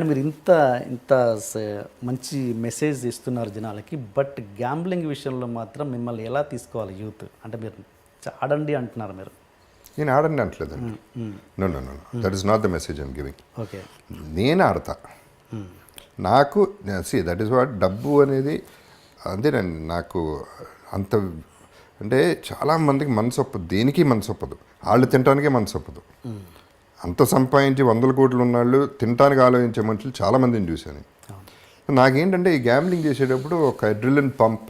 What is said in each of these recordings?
మీరు ఇంత ఇంత మంచి మెసేజ్ ఇస్తున్నారు జనాలకి, బట్ గ్యాంబ్లింగ్ విషయంలో మాత్రం మిమ్మల్ని ఎలా తీసుకోవాలి యూత్? అంటే మీరు ఆడండి అంటున్నారు మీరు. నేను ఆడండి అంటలేదు. No no no that is not the message I'm giving. Okay, నేను ఆడతా. నాకు దట్ ఈస్ వాట్ డబ్బు అనేది అంతేనండి. నాకు అంత అంటే చాలామందికి మనసు ఒప్పదు, దేనికి మనసు ఒప్పదు, వాళ్ళు తినడానికే మనసు ఒప్పదు. అంత సంపాదించి 100 కోట్లు ఉన్నాళ్ళు తినడానికి ఆలోచించే మనుషులు చాలామందిని చూశాను. నాకేంటంటే ఈ గ్యాంబ్లింగ్ చేసేటప్పుడు ఒక అడ్రిలిన్ pump.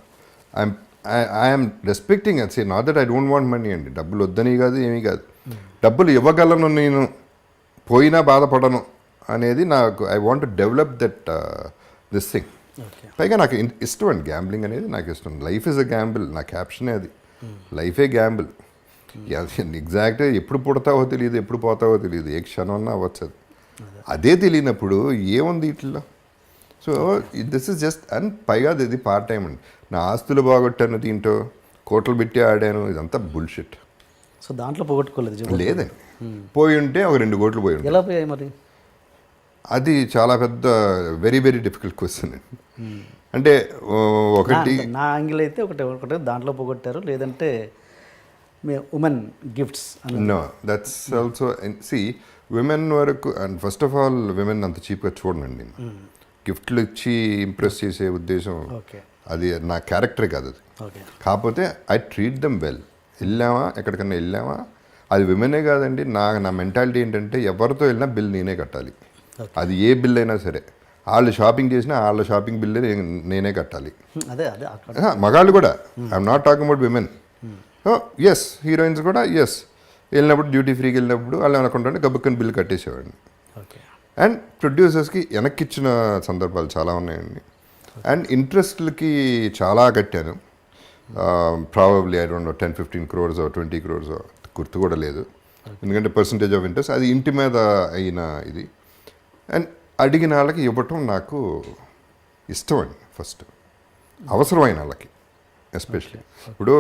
I'm respecting and say not that I don't want money అండి. డబ్బులు వద్దని కాదు, ఏమీ కాదు. డబ్బులు ఇవ్వగలను, నేను పోయినా బాధపడను అనేది నాకు. I want to develop that this thing. పైగా నాకు ఇష్టం అండి గ్యాంబ్లింగ్ అనేది, నాకు ఇష్టం. లైఫ్ ఇస్ అ గ్యాంబుల్, నా క్యాప్షనే అది. లైఫే గ్యాంబుల్. ఎగ్జాక్ట్గా ఎప్పుడు పుడతావో తెలియదు, ఎప్పుడు పోతావో తెలియదు, ఏ క్షణం అవ్వచ్చు. అదే తెలియనప్పుడు ఏముంది ఇట్లా? So this is just. And పైగా ఇది పార్ట్ టైం అండి. నా ఆస్తులు బాగొట్టాను, దీంట్లో కోట్లు పెట్టి ఆడాను, ఇదంతా బుల్షిట్. సో దాంట్లో పోగొట్టుకోలేదు? లేదండి. పోయి ఉంటే ఒక 2 కోట్లు పోయి ఉంటాయి. ఎలా పోయాయి మరి? అది చాలా పెద్ద వెరీ వెరీ డిఫికల్ట్ క్వశ్చన్ అండి. అంటే ఒకటి నా యాంగిల్ అయితే ఒకటే దాంట్లో పోగొట్టారు, లేదంటే women gifts. No that's also. See women వరకు, and first of all women అంత చీప్గా చూడనండి. గిఫ్ట్లు ఇచ్చి ఇంప్రెస్ చేసే ఉద్దేశం అది నా క్యారెక్టరే కాదు అది. కాకపోతే ఐ ట్రీట్ దెమ్ వెల్. వెళ్ళామా ఎక్కడికన్నా వెళ్ళామా, అది విమెనే కాదండి. నా మెంటాలిటీ ఏంటంటే ఎవరితో వెళ్ళినా బిల్ నేనే కట్టాలి. అది ఏ బిల్ అయినా సరే. వాళ్ళు షాపింగ్ చేసినా వాళ్ళ షాపింగ్ బిల్ నేనే కట్టాలి. మగాళ్ళు కూడా. I'm not talking about women. Yes, heroines కూడా ఎస్. వెళ్ళినప్పుడు డ్యూటీ ఫ్రీకి వెళ్ళినప్పుడు వాళ్ళు అనుకుంటుంటే గబుక్కని బిల్ కట్టేసేవాడిని. అండ్ ప్రొడ్యూసర్స్కి వెనక్కి ఇచ్చిన సందర్భాలు చాలా ఉన్నాయండి. అండ్ ఇంట్రెస్ట్లకి చాలా కట్టాను. Probably I don't know 10-15 crores 20 crores గుర్తు కూడా లేదు. ఎందుకంటే పర్సంటేజ్ ఆఫ్ ఇంట్రెస్ట్ అది ఇంటి మీద అయిన ఇది. అండ్ అడిగిన వాళ్ళకి ఇవ్వటం నాకు ఇష్టం అండి. ఫస్ట్ అవసరమైన వాళ్ళకి ఎస్పెషలీ. ఇప్పుడు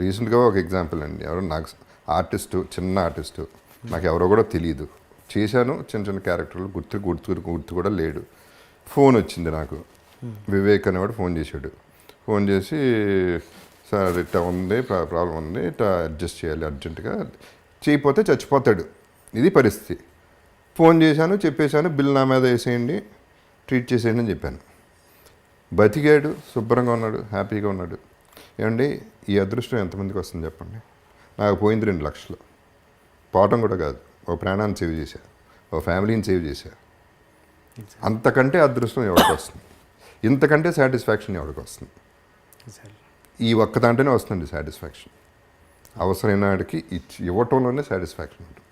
రీసెంట్గా ఒక ఎగ్జాంపుల్ అండి. ఎవరో నాకు ఆర్టిస్టు, చిన్న ఆర్టిస్టు, నాకు ఎవరో కూడా తెలియదు. చేశాను చిన్న చిన్న క్యారెక్టర్లు, గుర్తు కూడా లేడు. ఫోన్ వచ్చింది నాకు. వివేక్ అనేవాడు ఫోన్ చేశాడు. ఫోన్ చేసి, సార్ ఇట్లా ఉంది, ప్రాబ్లం ఉంది, ఇట్లా అడ్జస్ట్ చేయాలి అర్జెంటుగా, చేయకపోతే చచ్చిపోతాడు, ఇది పరిస్థితి. ఫోన్ చేశాను, చెప్పేశాను, బిల్ నా మీద వేసేయండి, ట్రీట్ చేసేయండి అని చెప్పాను. బతికాడు, శుభ్రంగా ఉన్నాడు, హ్యాపీగా ఉన్నాడు. ఏమండి ఈ అదృష్టం ఎంతమందికి వస్తుంది చెప్పండి? నాకు పోయింది 2 లక్షలు. పోవటం కూడా కాదు, ఓ ప్రాణాన్ని సేవ్ చేశా, ఓ ఫ్యామిలీని సేవ్ చేశా. అంతకంటే అదృష్టం ఎవరికి వస్తుంది? ఇంతకంటే సాటిస్ఫాక్షన్ ఎవరికి వస్తుంది? ఈ ఒక్క దాంట్లోనే వస్తుంది సాటిస్ఫాక్షన్. అవసరమైన వాడికి ఇవ్వటంలోనే సాటిస్ఫాక్షన్ ఉంటుంది.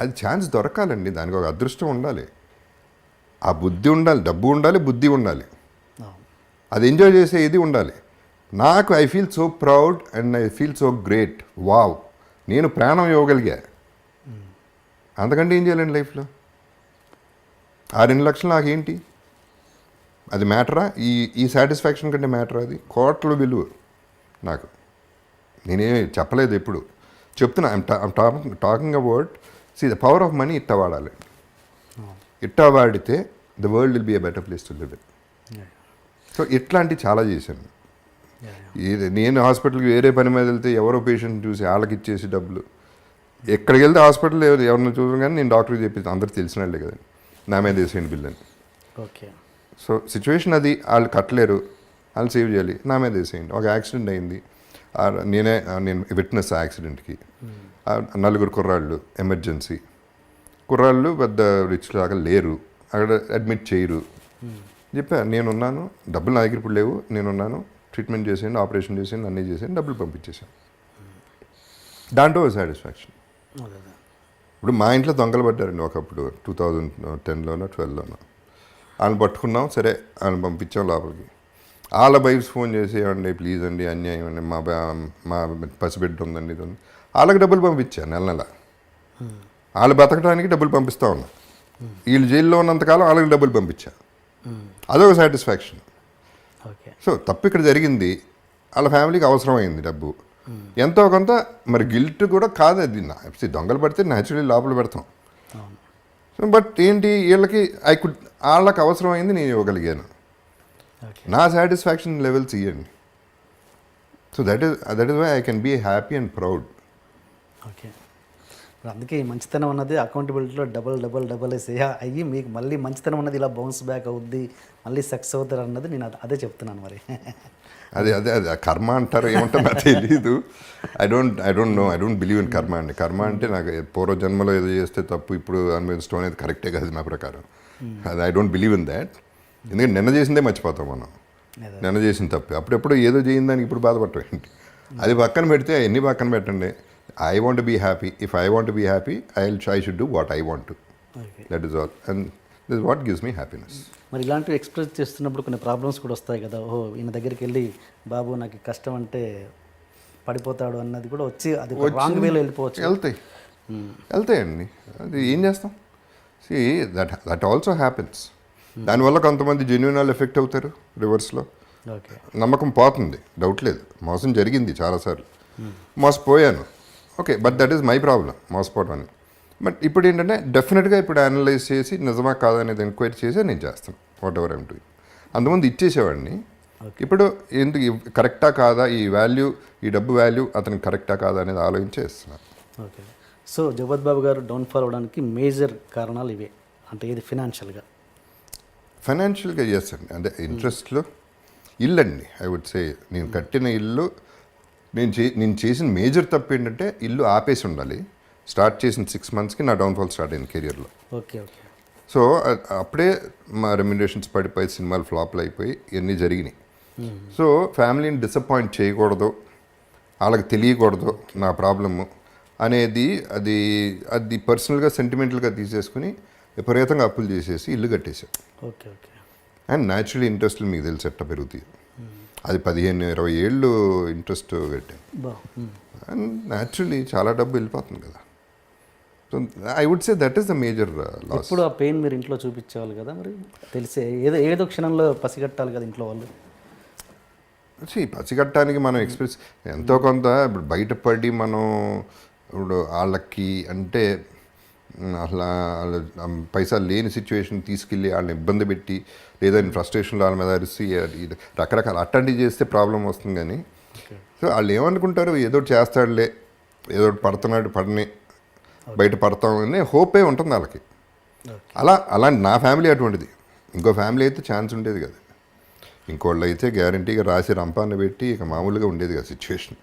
అది ఛాన్స్ దొరకాలండి. దానికి ఒక అదృష్టం ఉండాలి, ఆ బుద్ధి ఉండాలి, డబ్బు ఉండాలి, బుద్ధి ఉండాలి, అది ఎంజాయ్ చేసే ఇది ఉండాలి. నాకు I feel so proud and I feel so great. Wow, నేను ప్రాణం ఇవ్వగలిగా. అంతకంటే ఏం చేయాలండి లైఫ్లో? ఆ 2 లక్షలు నాకేంటి? అది మ్యాటరా? ఈ సాటిస్ఫాక్షన్ కంటే మ్యాటరా? అది కోట్ల విలువ నాకు. నేనేమి చెప్పలేదు, ఎప్పుడు చెప్తున్నా. I'm talking about the power of money. ఇట్టా వాడాలి. ఇట్టా వాడితే the world will be a better place to live in. So ఇట్లాంటివి చాలా చేశాను. నేను హాస్పిటల్కి వేరే పని మీద వెళ్తే ఎవరో పేషెంట్ చూసి వాళ్ళకి ఇచ్చేసి డబ్బులు, ఎక్కడికి వెళ్తే హాస్పిటల్ ఎవరిని చూసాను కానీ నేను డాక్టర్కి చెప్పేసి అందరికి తెలిసిన వాళ్ళే కదండి, నా మీద వేసేయండి బిల్ అని. ఓకే. సో సిచ్యువేషన్ అది, వాళ్ళు కట్టలేరు, వాళ్ళు సేవ్ చేయాలి, నా మీద వేసేయండి. ఒక యాక్సిడెంట్ అయింది, నేను విట్నెస్ ఆ యాక్సిడెంట్కి. 4 కుర్రాళ్ళు, ఎమర్జెన్సీ కుర్రాళ్ళు, పెద్ద రిచ్ లాగా లేరు, అక్కడ అడ్మిట్ చేయరు. చెప్పా, నేనున్నాను, డబ్బులు నా దగ్గర ఇప్పుడు లేవు, నేనున్నాను, ట్రీట్మెంట్ చేసేయండి, ఆపరేషన్ చేసేయండి, అన్నీ చేసేయండి, డబ్బులు పంపించేసాను. దాంట్లో సాటిస్ఫాక్షన్. ఇప్పుడు మా ఇంట్లో దొంగలు పడ్డారండి ఒకప్పుడు, 2010లోనో 12లోనో. వాళ్ళని పట్టుకున్నాం, సరే వాళ్ళని పంపించాం లోపలికి. వాళ్ళ వైఫ్స్ ఫోన్ చేసి, ఏమండి ప్లీజ్ అండి, అన్యాయం అండి, మా పసిబిడ్డ ఉందండి, ఇది ఉంది. వాళ్ళకి డబ్బులు పంపించాను నెల నెల. వాళ్ళు బతకడానికి డబ్బులు పంపిస్తూ ఉన్నా. వీళ్ళు జైల్లో ఉన్నంతకాలం వాళ్ళకి డబ్బులు పంపించా. అదొక సాటిస్ఫాక్షన్. సో తప్పు ఇక్కడ జరిగింది, వాళ్ళ ఫ్యామిలీకి అవసరమైంది డబ్బు, ఎంతో కొంత. మరి గిల్ట్ కూడా కాదు అది. దొంగలు పడితే న్యాచురల్లీ లోపల పెడతాం. బట్ ఏంటి వీళ్ళకి వాళ్ళకి అవసరమైంది నేను ఇవ్వగలిగాను. ఓకే నా సాటిస్ఫాక్షన్ లెవెల్స్ ఇవ్వండి. So that is why I can be happy and proud. Okay ఇప్పుడు అందుకే ఈ మంచితనం అన్నది అకౌంటబిలిటీలో డబల్ అయ్యి మీకు మళ్ళీ మంచితనం అన్నది ఇలా బౌన్స్ బ్యాక్ అవుద్ది, మళ్ళీ సక్సెస్ అవుతారు అన్నది నేను అదే చెప్తున్నాను మరి. అదే కర్మ అంటారు, ఏమంటారు నాకు తెలీదు. I don't believe in karma అండి. కర్మ అంటే నాకు పూర్వ జన్మలో ఏదో చేస్తే తప్పు ఇప్పుడు అనుభవించడం అనేది కరెక్టే కాదు నా ప్రకారం. అది I don't believe in that. ఎందుకంటే నిన్న చేసిందే మర్చిపోతాం మనం. నిన్న చేసిన తప్పు అప్పుడెప్పుడు ఏదో చేయింది దానికి ఇప్పుడు బాధపడటం ఏంటి? అది పక్కన పెడితే ఎన్ని పక్కన పెట్టండి. I want be happy. If I want be happy I should do what I want. Okay that is all and this what gives me happiness. మరి ఇలాంటివి ఎక్స్ప్రెస్ చేస్తున్నప్పుడు కొన్ని ప్రాబ్లమ్స్ కూడా వస్తాయి కదా. ఓహో ఈయన దగ్గరికి వెళ్ళి బాబు నాకు కష్టం అంటే పడిపోతాడు అన్నది కూడా వచ్చి అది రాంగ్ వేలో వెళ్ళిపోవచ్చు. వెళ్తాయండి. అది ఏం చేస్తాం. See that also happens. దానివల్ల కొంతమంది జెన్యున్ వాళ్ళు ఎఫెక్ట్ అవుతారు రివర్స్లో. ఓకే నమ్మకం పోతుంది, డౌట్ లేదు. మోసం జరిగింది చాలాసార్లు, మోసపోయాను. Okay but that is my problem మోసపోవడం అని. బట్ ఇప్పుడు ఏంటంటే డెఫినెట్గా ఇప్పుడు అనలైజ్ చేసి నిజమా కాదా అనేది ఎంక్వైరీ చేసి నేను చేస్తాను వాట్ ఎవర్ ఐమ్ డూయింగ్. అంతకుముందు ఇచ్చేసేవాడిని. ఇప్పుడు ఎందుకు కరెక్టా కాదా, ఈ వాల్యూ ఈ డబ్బు వాల్యూ అతనికి కరెక్టా కాదా అనేది ఆలోచించేస్తున్నాను. ఓకే సో జగపతి బాబు గారు డౌన్ఫాల్ అవడానికి మేజర్ కారణాలు ఇవే అంటే ఇది ఫినాన్షియల్గా ఎస్ అండి. అంటే ఇంట్రెస్ట్లో ఇల్లు అండి. ఐ వుడ్ సే నేను కట్టిన ఇల్లు నేను చేసిన మేజర్ తప్పు ఏంటంటే ఇల్లు ఆపేసి ఉండాలి. స్టార్ట్ చేసిన 6 monthsకి నా డౌన్ఫాల్ స్టార్ట్ అయింది కెరియర్లో. ఓకే ఓకే సో అప్పుడే మా రెమ్యునరేషన్స్ పడిపోయి సినిమాలు ఫ్లాప్లు అయిపోయి ఇవన్నీ జరిగినాయి. సో ఫ్యామిలీని డిసప్పాయింట్ చేయకూడదు, వాళ్ళకి తెలియకూడదు నా ప్రాబ్లము అనేది అది పర్సనల్గా సెంటిమెంటల్గా తీసేసుకుని విపరీతంగా అప్పులు చేసేసి ఇల్లు కట్టేశాం. ఓకే ఓకే అండ్ న్యాచురలీ ఇంట్రెస్ట్లు మీకు తెలిసి ఎట్ట పెరుగుతాయి. అది 15-20 ఏళ్ళు ఇంట్రెస్ట్ కట్టాను. అండ్ న్యాచురలీ చాలా డబ్బు వెళ్ళిపోతుంది కదా. So I would say that is the major loss. ఇప్పుడు ఆ పెయిన్ మీరు ఇంట్లో చూపించేవాళ్ళు కదా, మరి తెలిసే ఏదో క్షణంలో పసిగట్టాలి కదా ఇంట్లో వాళ్ళు. పసిగట్టడానికి మనం ఎక్స్ప్రెస్ ఎంతో కొంత ఇప్పుడు బయటపడి మనం ఇప్పుడు వాళ్ళకి అంటే అసలు పైసా లేని సిచ్యువేషన్ తీసుకెళ్ళి వాళ్ళని ఇబ్బంది పెట్టి లేదా ఫ్రస్ట్రేషన్లో వాళ్ళ మీద అరిసి రకరకాల అట్లాంటివి చేస్తే ప్రాబ్లం వస్తుంది. కానీ సో వాళ్ళు ఏమనుకుంటారు, ఏదో చేస్తాడులే, ఏదో పడుతున్నాడు పడని బయట పడతామని హోపే ఉంటుంది వాళ్ళకి. అలాంటి నా ఫ్యామిలీ అటువంటిది. ఇంకో ఫ్యామిలీ అయితే ఛాన్స్ ఉండేది కదా. ఇంకోళ్ళు అయితే గ్యారంటీగా రాసి రంపాన్ని పెట్టి ఇక మామూలుగా ఉండేది కదా సిచ్యువేషన్.